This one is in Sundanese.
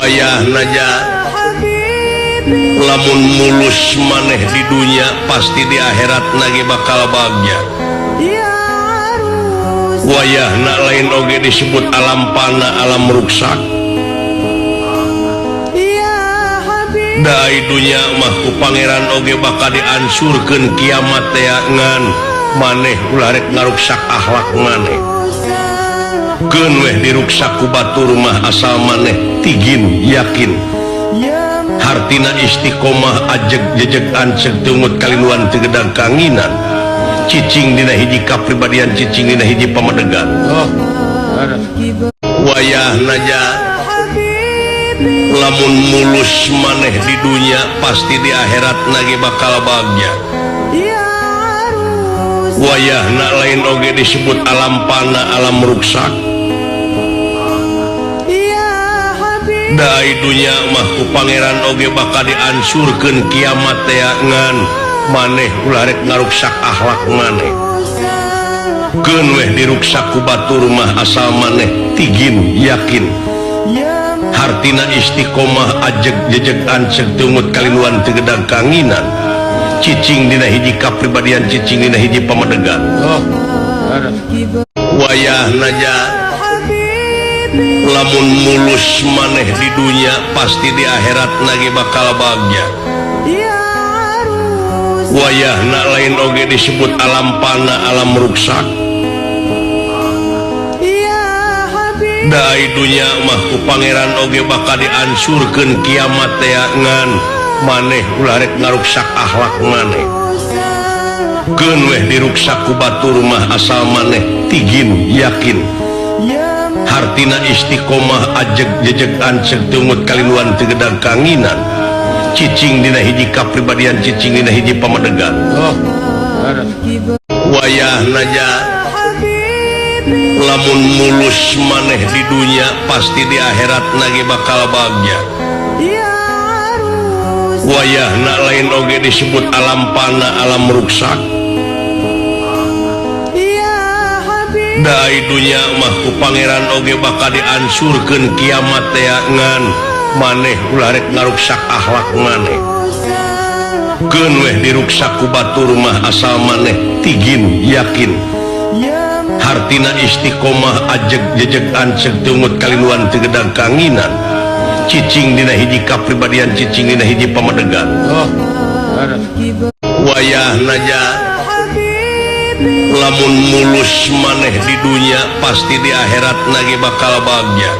wayah naja lamun mulus maneh di dunia pasti di akhirat lagi bakal bagja. Wayah nak lain oge disebut alam pana alam ruksak. Dai dunia mah ku pangeran oge bakal diansurkeun kiamat teh ngan maneh ulah rek ngaruksak akhlak maneh. Keun weh diruksak ku batur mah asal maneh tigin yakin. Hartina istiqomah ajeg jejeg anceg tumut kaliluan tegedang kanginan. Cicing dina hiji kapribadian cicing dina hiji pamadegan. Wayah naja lamun mulus maneh di dunia pasti di akhirat lagi bakal bagja. Wayah nak lain oge disebut alam pana alam ruksak. Dai dunia mah ku pangeran oge bakal diansurkeun kiamat teh ngan maneh ulah rek ngaruksak akhlak maneh. Keun weh diruksak ku batur mah asal maneh tigin yakin. Hartina istiqomah ajeg jejeg anceg tumut kaliluan tegedang kanginan. Cicing dina hiji kapribadian cicing dina hiji pamadegan. Wayah naja lamun mulus maneh di dunia pasti di akhirat lagi bakal bagja. Wayah nak lain oge disebut alam pana alam ruksak. Dai dunia mah ku pangeran oge bakal diansurkeun kiamat teh ngan maneh ulah rek ngaruksak akhlak maneh. Keun weh diruksak ku batur mah asal maneh tigin yakin. Hartina istiqomah ajeg jejeg anceg tumut kaliluan tegedang kanginan. Cicing dina hiji kapribadian cicing dina hiji pamadegan. Wayah naja lamun mulus maneh di dunia pasti di akhirat lagi bakal bagja. Wayah nak lain oge disebut alam pana alam ruksak. Dai dunia mah ku pangeran oge bakal diansurkeun kiamat teh ngan maneh ulah rek ngaruksak akhlak maneh. Keun weh diruksak ku batur mah asal maneh tigin yakin. Hartina istiqomah ajeg jejeg anceg tumut kaliluan tegedang kanginan. Cicing dina hiji kapribadian cicing dina hiji pamadegan. Wayah naja lamun mulus maneh di dunia pasti di akhirat lagi bakal bagja.